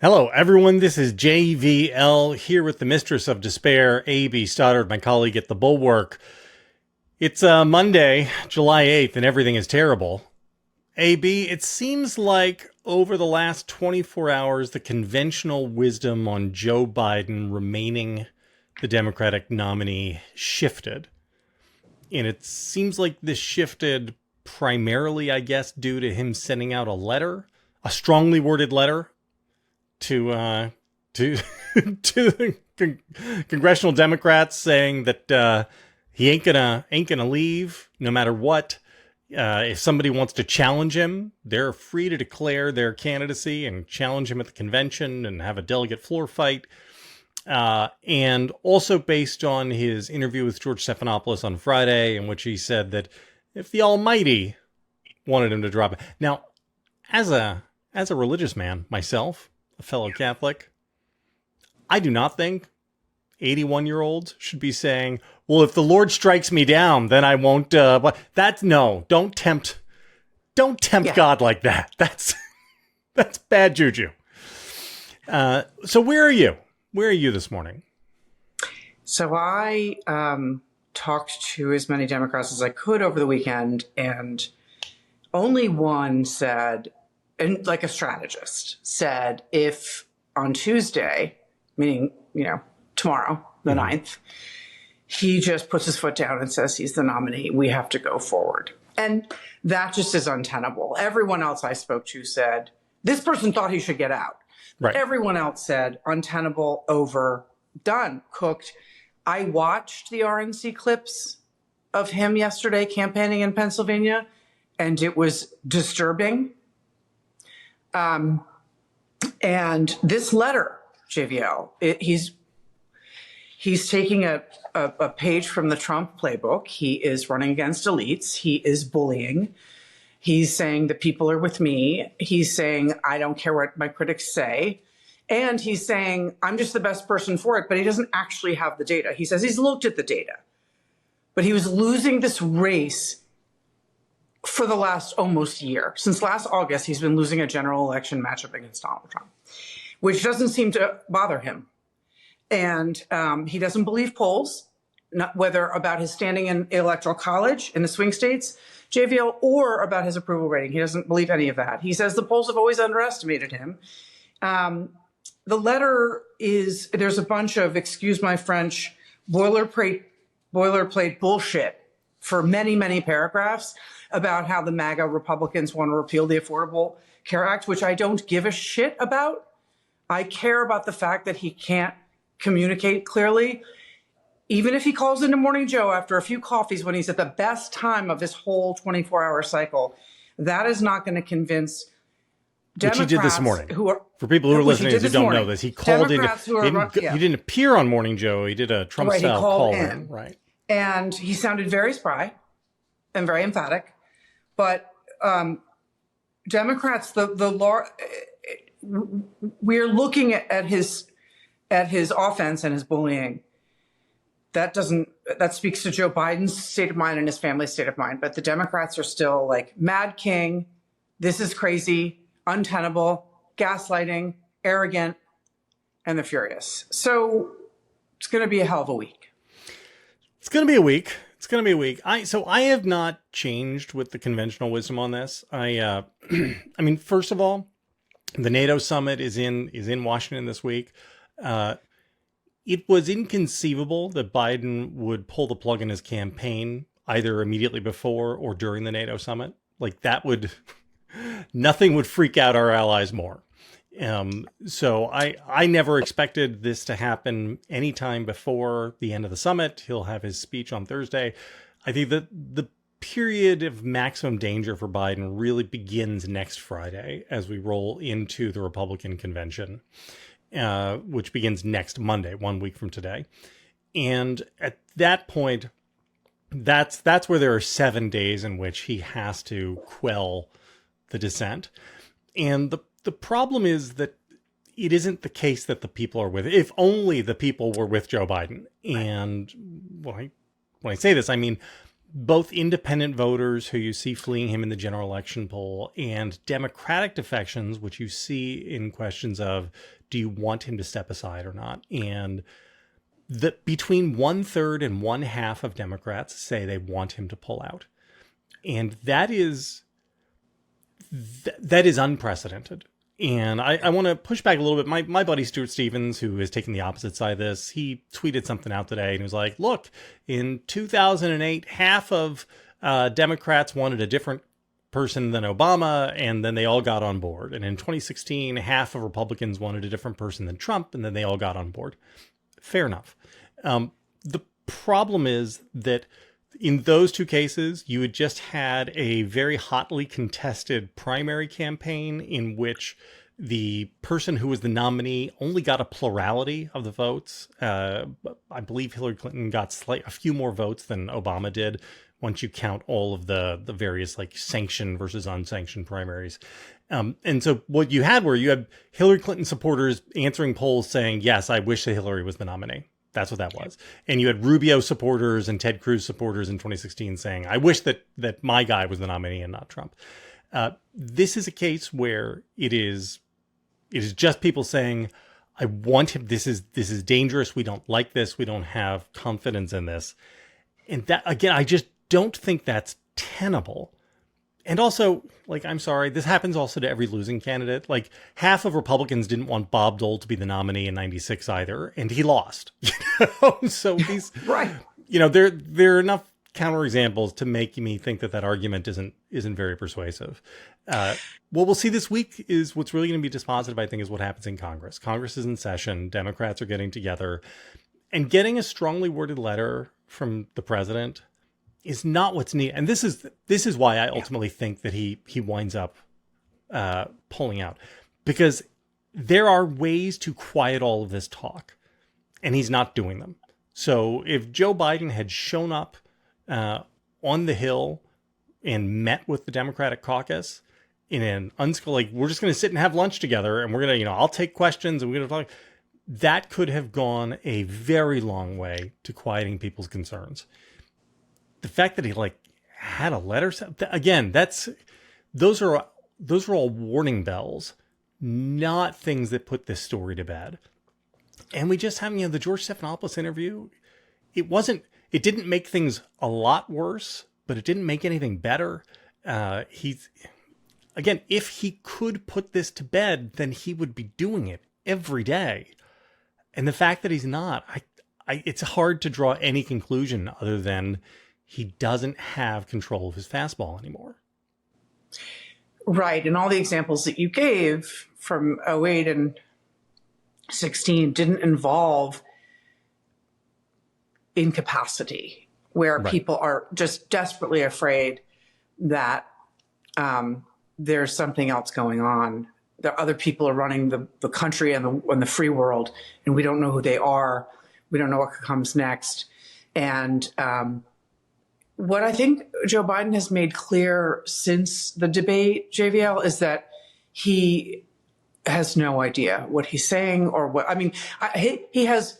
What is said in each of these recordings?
Hello, everyone. This is JVL here with the Mistress of Despair, A.B. Stoddard, my colleague at the Bulwark. It's Monday, July 8th, and everything is terrible. A.B., it seems like over the last 24 hours, the conventional wisdom on Joe Biden remaining the Democratic nominee shifted. And it seems like this shifted primarily, I guess, due to him sending out a letter, a strongly worded letter to to the congressional Democrats saying that he ain't gonna leave no matter what. If somebody wants to challenge him, they're free to declare their candidacy and challenge him at the convention and have a delegate floor fight. And also based on his interview with George Stephanopoulos on Friday, in which he said that if the Almighty wanted him to drop it. Now, as a religious man myself, a fellow Catholic, I do not think 81-year-olds should be saying, well, if the Lord strikes me down, then I won't, don't tempt God like that. That's bad juju. So where are you? Where are you this morning? So I talked to as many Democrats as I could over the weekend, and only one said, and like a strategist said, if on Tuesday, meaning, tomorrow, the 9th, he just puts his foot down and says he's the nominee, we have to go forward. And that just is untenable. Everyone else I spoke to said, this person thought he should get out. Right. Everyone else said, untenable, over, done, cooked. I watched the RNC clips of him yesterday campaigning in Pennsylvania, and it was disturbing. And this letter, JVL, he's taking a page from the Trump playbook. He is running against elites. He is bullying. He's saying the people are with me. He's saying, I don't care what my critics say. And he's saying, I'm just the best person for it, but he doesn't actually have the data. He says he's looked at the data, but he was losing this race for the last almost year. Since last August, he's been losing a general election matchup against Donald Trump, which doesn't seem to bother him. And he doesn't believe polls, whether about his standing in electoral college in the swing states, JVL, or about his approval rating. He doesn't believe any of that. He says the polls have always underestimated him. The letter is, there's a bunch of, excuse my French, boilerplate bullshit for many, many paragraphs about how the MAGA Republicans want to repeal the Affordable Care Act, which I don't give a shit about. I care about the fact that he can't communicate clearly. Even if he calls into Morning Joe after a few coffees when he's at the best time of his whole 24-hour cycle, that is not going to convince Democrats. Which he did this morning. For people who are listening who don't know this, he called in. He didn't appear on Morning Joe. He did a Trump-style call-in. Right. And he sounded very spry and very emphatic. But Democrats, we're looking at his offense and his bullying. That speaks to Joe Biden's state of mind and his family's state of mind. But the Democrats are still like Mad King. This is crazy, untenable, gaslighting, arrogant, and they're furious. So it's going to be a hell of a week. It's going to be a week. I have not changed with the conventional wisdom on this. I mean, first of all, the NATO summit is in Washington this week. It was inconceivable that Biden would pull the plug in his campaign either immediately before or during the NATO summit. Like nothing would freak out our allies more. So I never expected this to happen anytime before the end of the summit. He'll have his speech on Thursday. I think that the period of maximum danger for Biden really begins next Friday as we roll into the Republican convention, which begins next Monday, 1 week from today. And at that point, that's where there are 7 days in which he has to quell the dissent. And the problem is that it isn't the case that the people are with. If only the people were with Joe Biden. And when I say this, I mean, both independent voters who you see fleeing him in the general election poll and Democratic defections, which you see in questions of, do you want him to step aside or not? And between 1/3 and 1/2 of Democrats say they want him to pull out. And that is unprecedented. And I want to push back a little bit. My buddy Stuart Stevens, who has taken the opposite side of this, he tweeted something out today and he was like, look, in 2008, half of Democrats wanted a different person than Obama, and then they all got on board. And in 2016, half of Republicans wanted a different person than Trump, and then they all got on board. Fair enough. The problem is that in those two cases, you had just had a very hotly contested primary campaign in which the person who was the nominee only got a plurality of the votes. I believe Hillary Clinton got a few more votes than Obama did once you count all of the various like sanctioned versus unsanctioned primaries. And so what you had Hillary Clinton supporters answering polls saying, yes, I wish that Hillary was the nominee. That's what that was. And you had Rubio supporters and Ted Cruz supporters in 2016 saying, I wish that my guy was the nominee and not Trump. This is a case where it is just people saying, I want him. This is dangerous. We don't like this. We don't have confidence in this. And that, again, I just don't think that's tenable. And also, like, I'm sorry, this happens also to every losing candidate. Like, half of Republicans didn't want Bob Dole to be the nominee in 96 either, and he lost. So these, right. There are enough counterexamples to make me think that argument isn't very persuasive. What we'll see this week is what's really going to be dispositive, I think, is what happens in Congress. Congress is in session. Democrats are getting together, and getting a strongly worded letter from the president is not what's needed. And this is why I ultimately think that he winds up pulling out, because there are ways to quiet all of this talk, and he's not doing them. So if Joe Biden had shown up on the Hill and met with the Democratic caucus in an like, we're just going to sit and have lunch together, and we're going to, I'll take questions and we're going to talk, that could have gone a very long way to quieting people's concerns. The fact that he had a letter, again, those are all warning bells, not things that put this story to bed. And we just have, the George Stephanopoulos interview. It didn't make things a lot worse, but it didn't make anything better. If he could put this to bed, then he would be doing it every day. And the fact that he's not, it's hard to draw any conclusion other than he doesn't have control of his fastball anymore. Right. And all the examples that you gave from 08 and 16 didn't involve incapacity, where right. People are just desperately afraid that there's something else going on. That other people are running the country and the free world, and we don't know who they are. We don't know what comes next. And what I think Joe Biden has made clear since the debate, JVL, is that he has no idea what he's saying or what. I mean, he has.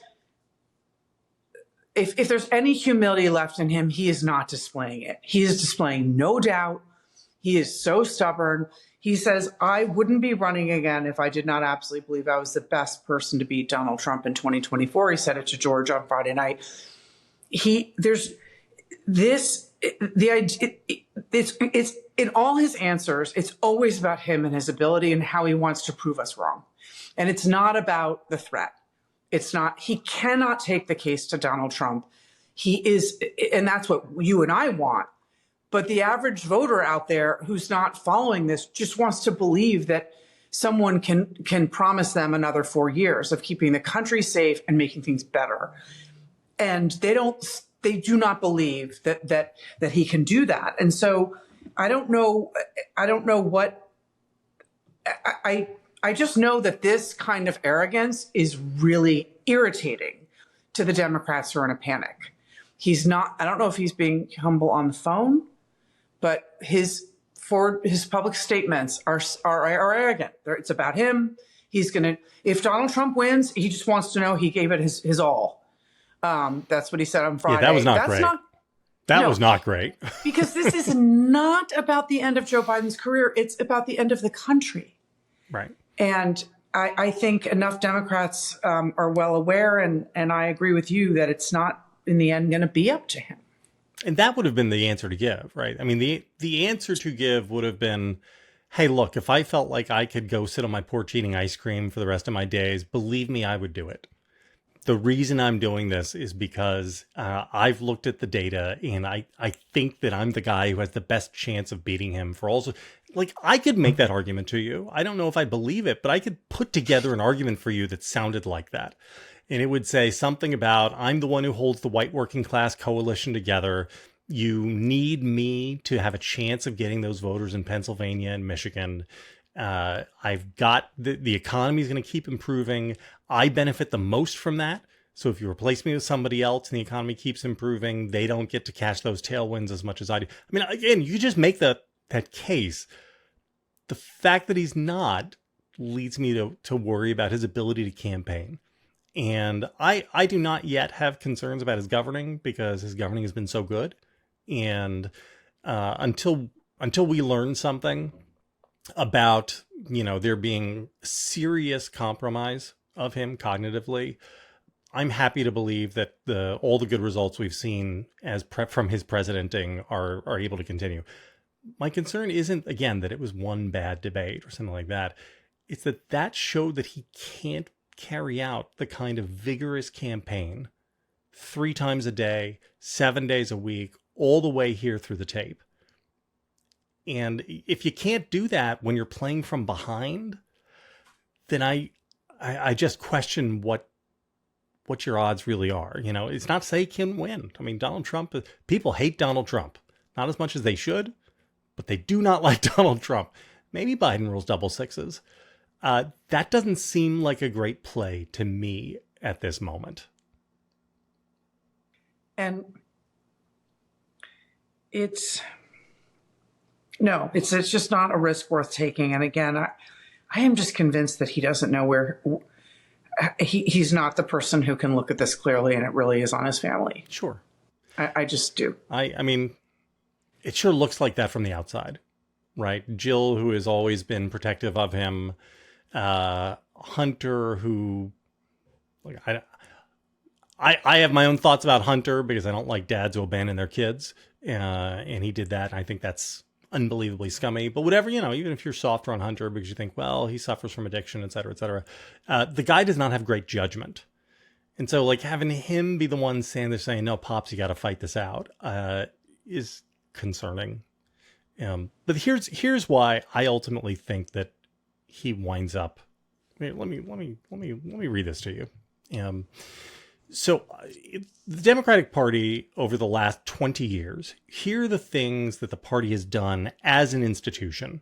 If there's any humility left in him, he is not displaying it. He is displaying no doubt. He is so stubborn. He says, I wouldn't be running again if I did not absolutely believe I was the best person to beat Donald Trump in 2024. He said it to George on Friday night. It's in all his answers, it's always about him and his ability and how he wants to prove us wrong. And it's not about the threat. He cannot take the case to Donald Trump. And that's what you and I want. But the average voter out there who's not following this just wants to believe that someone can promise them another 4 years of keeping the country safe and making things better. And they do not believe that he can do that. And so I don't know what I just know that this kind of arrogance is really irritating to the Democrats who are in a panic. I don't know if he's being humble on the phone, but his public statements are arrogant. It's about him. If Donald Trump wins, he just wants to know he gave it his all. That's what he said on Friday. Yeah, that was not great. That No, was not great. because this is not about the end of Joe Biden's career. It's about the end of the country. Right. And I think enough Democrats are well aware, and I agree with you that it's not in the end going to be up to him. And that would have been the answer to give, right? I mean, the answer to give would have been, hey, look, if I felt like I could go sit on my porch eating ice cream for the rest of my days, believe me, I would do it. The reason I'm doing this is because I've looked at the data and I think that I'm the guy who has the best chance of beating him for also, like, I could make that argument to you. I don't know if I believe it, but I could put together an argument for you that sounded like that. And it would say something about, I'm the one who holds the white working class coalition together. You need me to have a chance of getting those voters in Pennsylvania and Michigan. I've got the economy is going to keep improving. I benefit the most from that. So if you replace me with somebody else and the economy keeps improving, they don't get to catch those tailwinds as much as I do. I mean, again, you just make that case. The fact that he's not leads me to worry about his ability to campaign. And I do not yet have concerns about his governing because his governing has been so good. And until we learn something about, there being serious compromise of him cognitively, I'm happy to believe that all the good results we've seen from his presidenting are able to continue. My concern isn't, again, that it was one bad debate or something like that. It's that showed that he can't carry out the kind of vigorous campaign 3 times a day, 7 days a week, all the way here through the tape. And if you can't do that when you're playing from behind, then I just question what your odds really are. It's not to say he can win. I mean, Donald Trump, people hate Donald Trump, not as much as they should, but they do not like Donald Trump. Maybe Biden rolls double sixes. That doesn't seem like a great play to me at this moment. And it's just not a risk worth taking. And again, I am just convinced that he doesn't know where he's not the person who can look at this clearly, and it really is on his family. Sure. I just do. I mean, it sure looks like that from the outside, right? Jill, who has always been protective of him, Hunter, who, like, I have my own thoughts about Hunter because I don't like dads who abandon their kids, and he did that. And I think that's unbelievably scummy. But whatever, even if you're softer on Hunter because you think, well, he suffers from addiction, et cetera, the guy does not have great judgment. And so, like, having him be the one saying, no, Pops, you got to fight this out, is concerning. But here's why I ultimately think that he winds up. Let me read this to you. So the Democratic Party over the last 20 years, here are the things that the party has done as an institution.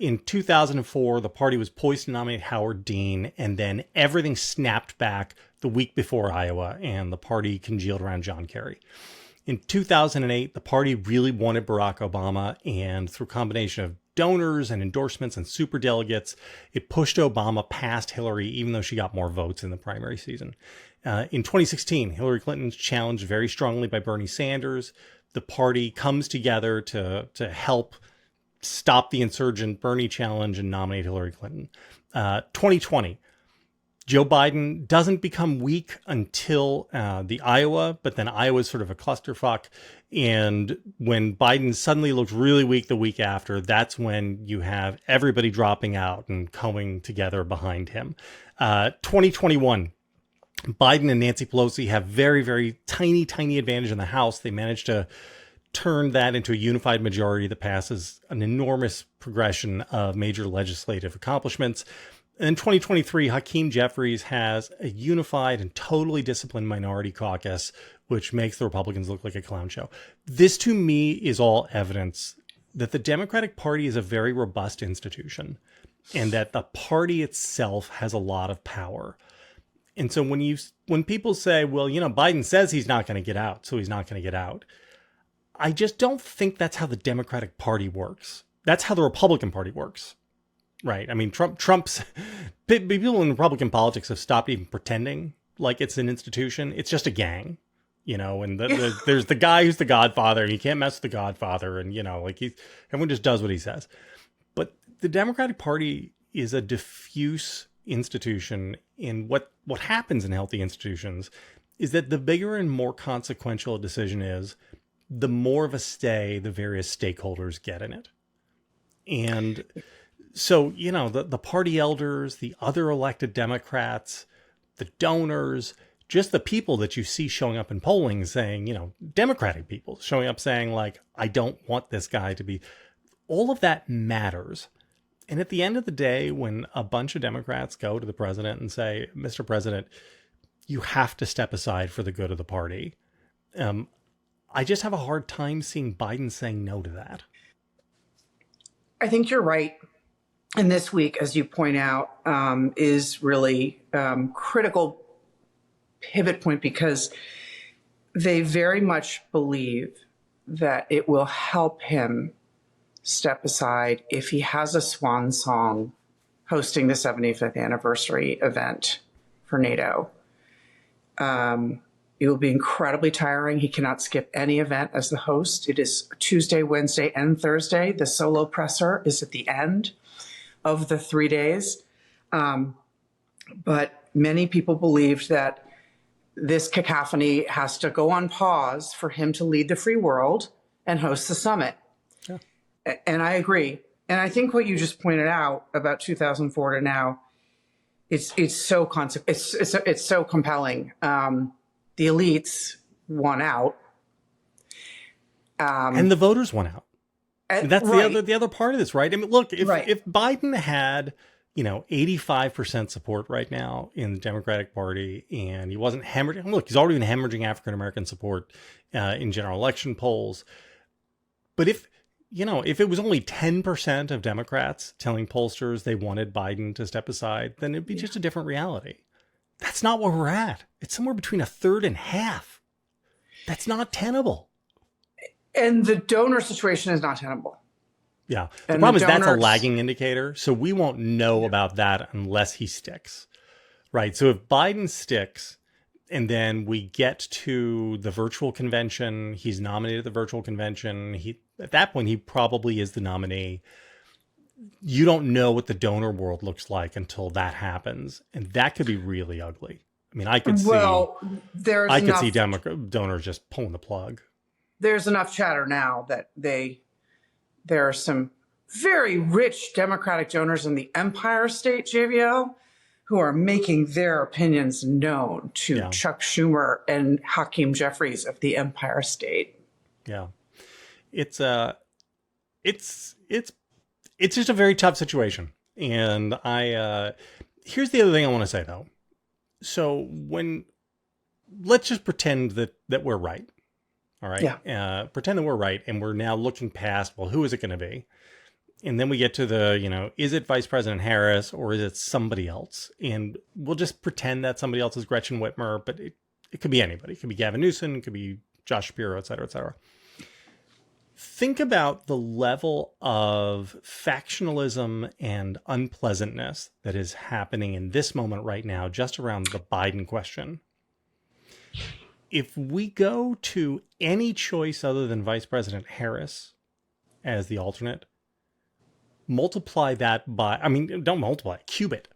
In 2004, the party was poised to nominate Howard Dean, and then everything snapped back the week before Iowa, and the party congealed around John Kerry. In 2008, the party really wanted Barack Obama, and through a combination of donors and endorsements and superdelegates, it pushed Obama past Hillary, even though she got more votes in the primary season. In 2016, Hillary Clinton's challenged very strongly by Bernie Sanders. The party comes together to help stop the insurgent Bernie challenge and nominate Hillary Clinton. 2020, Joe Biden doesn't become weak until the Iowa, but then Iowa's sort of a clusterfuck. And when Biden suddenly looked really weak the week after, that's when you have everybody dropping out and coming together behind him. 2021, Biden and Nancy Pelosi have very, very tiny advantage in the House. They managed to turn that into a unified majority that passes an enormous progression of major legislative accomplishments. And in 2023, Hakeem Jeffries has a unified and totally disciplined minority caucus, which makes the Republicans look like a clown show. This, to me, is all evidence that the Democratic Party is a very robust institution and that the party itself has a lot of power. And so when people say, well, Biden says he's not going to get out, so he's not going to get out, I just don't think that's how the Democratic Party works. That's how the Republican Party works. Right. I mean, Trump's people in Republican politics have stopped even pretending like it's an institution. It's just a gang. and there's the guy who's the Godfather, and you can't mess with the Godfather, and like everyone just does what he says. But the Democratic Party is a diffuse institution, and what happens in healthy institutions is that the bigger and more consequential a decision is, the more of a stay the various stakeholders get in it. And so, the party elders, the other elected Democrats, the donors, just the people that you see showing up in polling saying, Democratic people showing up saying, like, I don't want this guy to be, all of that matters. And at the end of the day, when a bunch of Democrats go to the president and say, Mr. President, you have to step aside for the good of the party, I just have a hard time seeing Biden saying no to that. I think you're right. And this week, as you point out, is really critical pivot point, because they very much believe that it will help him step aside if he has a swan song hosting the 75th anniversary event for NATO. It will be incredibly tiring. He cannot skip any event as the host. It is Tuesday, Wednesday, and Thursday. The solo presser is at the end of the 3 days. But many people believed that this cacophony has to go on pause for him to lead the free world and host the summit. Yeah. And I agree. And I think what you just pointed out about 2004 to now, it's so compelling. The elites won out, and the voters won out. And that's right. the other part of this, right? I mean, look, if Biden had 85% support right now in the Democratic Party, and he wasn't hemorrhaging. Look, he's already been hemorrhaging African American support in general election polls. But if it was only 10% of Democrats telling pollsters they wanted Biden to step aside, then it'd be just a different reality. That's not where we're at. It's somewhere between a third and half. That's not tenable. And the donor situation is not tenable. Yeah. The problem is that's a lagging indicator. So we won't know about that unless he sticks. Right. So if Biden sticks and then we get to the virtual convention, he's nominated at the virtual convention. At that point, he probably is the nominee. You don't know what the donor world looks like until that happens. And that could be really ugly. I mean, I could see donors just pulling the plug. There's enough chatter now that there are some very rich Democratic donors in the Empire State, JVL, who are making their opinions known to Chuck Schumer and Hakeem Jeffries of the Empire State. Yeah. It's just a very tough situation. And here's the other thing I want to say, though. So let's just pretend that we're right. All right. Yeah. Pretend that we're right. And we're now looking past, well, who is it going to be? And then we get to is it Vice President Harris or is it somebody else? And we'll just pretend that somebody else is Gretchen Whitmer, but it could be anybody. It could be Gavin Newsom, it could be Josh Shapiro, et cetera, et cetera. Think about the level of factionalism and unpleasantness that is happening in this moment right now, just around the Biden question. If we go to any choice other than Vice President Harris as the alternate, multiply that by, don't multiply, cube it.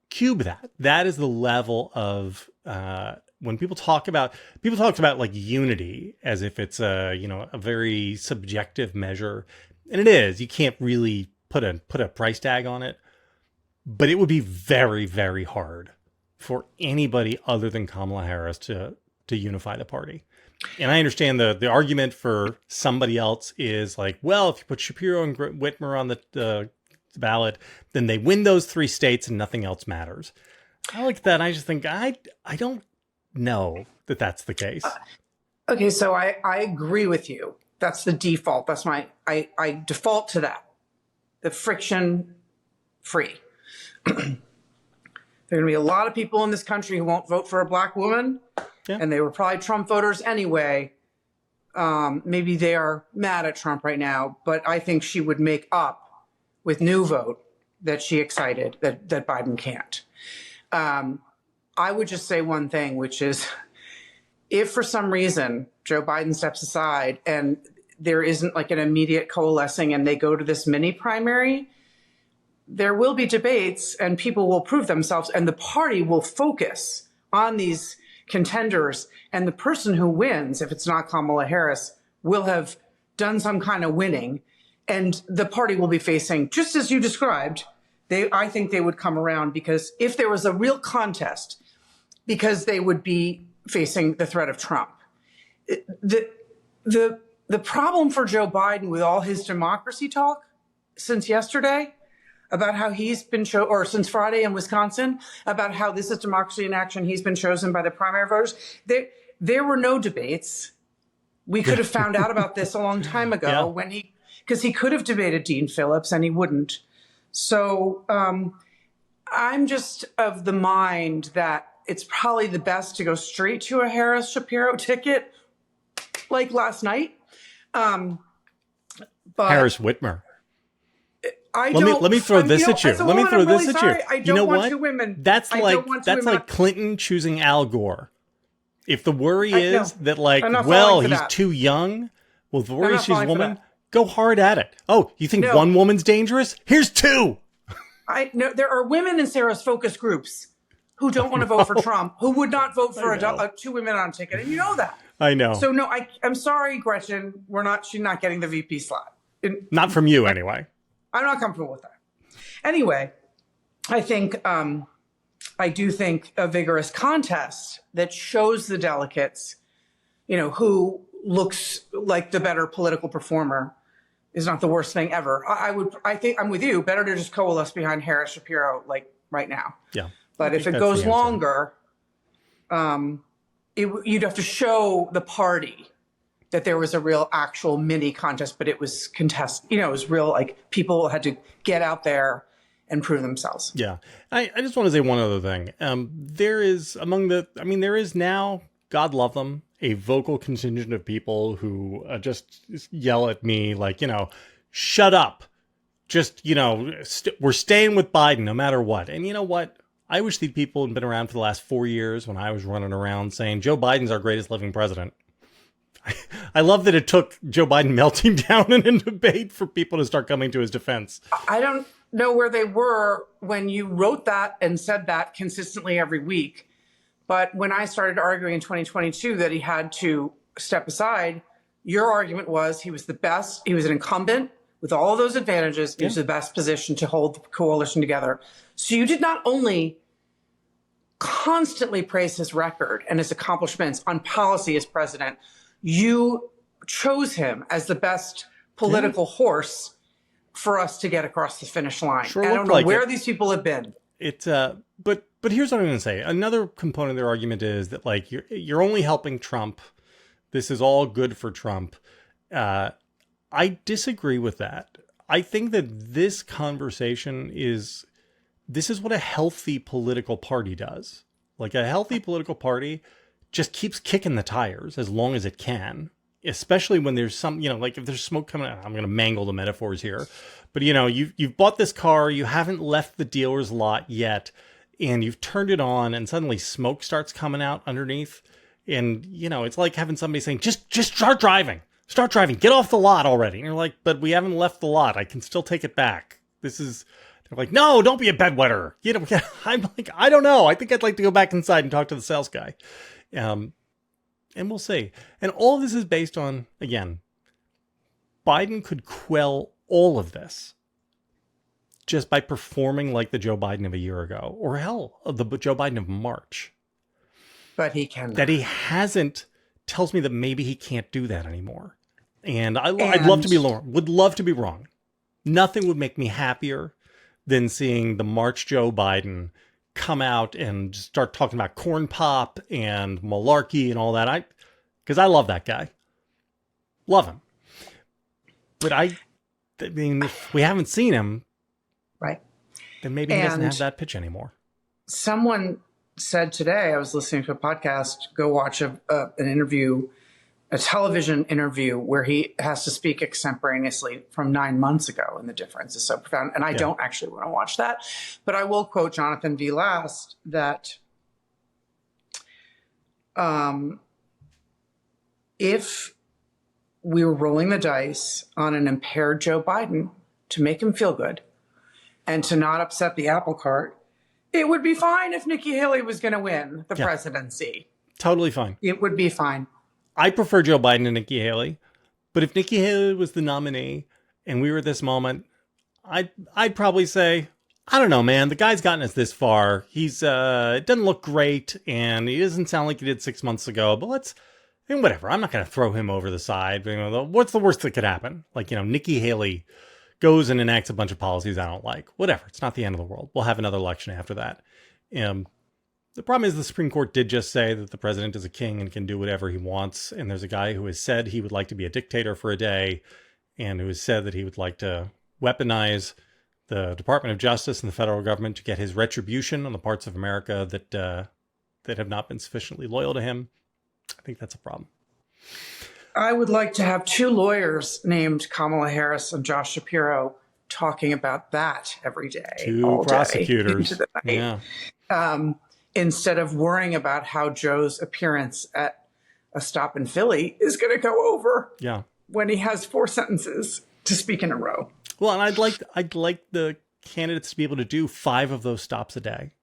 Cube that. That is the level of, when people talk about like unity as if it's a very subjective measure, and it is. You can't really put a price tag on it, but it would be very, very hard for anybody other than Kamala Harris to unify the party. And I understand the argument for somebody else is like, well, if you put Shapiro and Whitmer on the ballot, then they win those 3 states and nothing else matters. I look at that and I just think, I don't know that that's the case. Okay, so I agree with you. That's the default. That's I default to that. The friction free. There are going to be a lot of people in this country who won't vote for a black woman. Yeah. And they were probably Trump voters anyway. Maybe they are mad at Trump right now, but I think she would make up with new vote that she excited that Biden can't. I would just say one thing, which is if for some reason Joe Biden steps aside and there isn't like an immediate coalescing and they go to this mini primary, there will be debates and people will prove themselves and the party will focus on these contenders. And the person who wins, if it's not Kamala Harris, will have done some kind of winning. And the party will be facing, just as you described, I think they would come around, because if there was a real contest, because they would be facing the threat of Trump. The problem for Joe Biden with all his democracy talk since yesterday about how he's been or since Friday in Wisconsin, about how this is democracy in action, he's been chosen by the primary voters. There were no debates. We could have found out about this a long time ago because he could have debated Dean Phillips and he wouldn't. So I'm just of the mind that it's probably the best to go straight to a Harris Shapiro ticket like last night. But Harris Whitmer. Let me throw this at you. Let me throw this at you. You know what? That's like Clinton choosing Al Gore. If the worry is that he's too young, well, the worry is she's a woman, go hard at it. Oh, you think one woman's dangerous? Here's two. I know there are women in Sarah's focus groups who don't want to vote for Trump, who would not vote for two women on a ticket, and you know that. I know. So no, I'm sorry, Gretchen. She's not getting the VP slot. Not from you, anyway. I'm not comfortable with that. Anyway, I think I do think a vigorous contest that shows the delegates, who looks like the better political performer is not the worst thing ever. I think I'm with you. Better to just coalesce behind Harris Shapiro like right now. Yeah. But if it goes longer, you'd have to show the party that there was a real actual mini contest, but it was contest. It was real, like people had to get out there and prove themselves. Yeah. I just want to say one other thing. There is now, God love them, a vocal contingent of people who just yell at me like, shut up. Just, we're staying with Biden no matter what. And you know what? I wish these people had been around for the last 4 years when I was running around saying Joe Biden's our greatest living president. I love that it took Joe Biden melting down in a debate for people to start coming to his defense. I don't know where they were when you wrote that and said that consistently every week. But when I started arguing in 2022 that he had to step aside, your argument was he was the best. He was an incumbent with all of those advantages. He was the best position to hold the coalition together. So you did not only constantly praise his record and his accomplishments on policy as president, you chose him as the best political horse for us to get across the finish line. I don't know where these people have been. But here's what I'm going to say. Another component of their argument is that you're only helping Trump. This is all good for Trump. I disagree with that. I think that this conversation this is what a healthy political party does. Like a healthy political party just keeps kicking the tires as long as it can, especially when there's some, like if there's smoke coming out. I'm going to mangle the metaphors here, but you've bought this car, you haven't left the dealer's lot yet, and you've turned it on and suddenly smoke starts coming out underneath. And, it's like having somebody saying, just start driving, get off the lot already. And you're like, but we haven't left the lot. I can still take it back. They're like, no, don't be a bedwetter. I'm like, I don't know. I think I'd like to go back inside and talk to the sales guy. And we'll see. And all of this is based on, again, Biden could quell all of this just by performing like the Joe Biden of a year ago, or hell, the Joe Biden of March. But he cannot. That he hasn't tells me that maybe he can't do that anymore. And I'd love to be wrong. Would love to be wrong. Nothing would make me happier than seeing the March Joe Biden come out and start talking about corn pop and malarkey and all that. Because I love that guy. Love him. But I mean, if we haven't seen him, right, then maybe he doesn't have that pitch anymore. Someone said today, I was listening to a podcast, go watch an interview, a television interview where he has to speak extemporaneously from 9 months ago, and the difference is so profound. And I don't actually want to watch that, but I will quote Jonathan V. Last that if we were rolling the dice on an impaired Joe Biden to make him feel good and to not upset the apple cart, it would be fine if Nikki Haley was going to win the presidency. Totally fine. It would be fine. I prefer Joe Biden to Nikki Haley, but if Nikki Haley was the nominee and we were at this moment, I'd probably say, I don't know, man. The guy's gotten us this far. He's it doesn't look great, and he doesn't sound like he did 6 months ago. But whatever. I'm not going to throw him over the side. What's the worst that could happen? Like, Nikki Haley goes and enacts a bunch of policies I don't like. Whatever. It's not the end of the world. We'll have another election after that. The problem is the Supreme Court did just say that the president is a king and can do whatever he wants. And there's a guy who has said he would like to be a dictator for a day, and who has said that he would like to weaponize the Department of Justice and the federal government to get his retribution on the parts of America that have not been sufficiently loyal to him. I think that's a problem. I would like to have two lawyers named Kamala Harris and Josh Shapiro talking about that every day. Two prosecutors. Into the night. Yeah. Instead of worrying about how Joe's appearance at a stop in Philly is going to go over. Yeah. When he has 4 sentences to speak in a row. Well, and I'd like the candidates to be able to do 5 of those stops a day.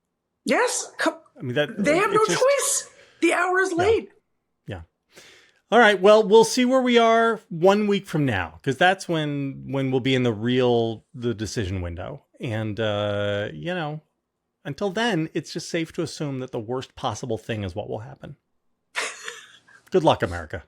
Yes. I mean, they have no choice. The hour is late. Yeah. All right. Well, we'll see where we are 1 week from now, because that's when we'll be in the decision window. And, until then, it's just safe to assume that the worst possible thing is what will happen. Good luck, America.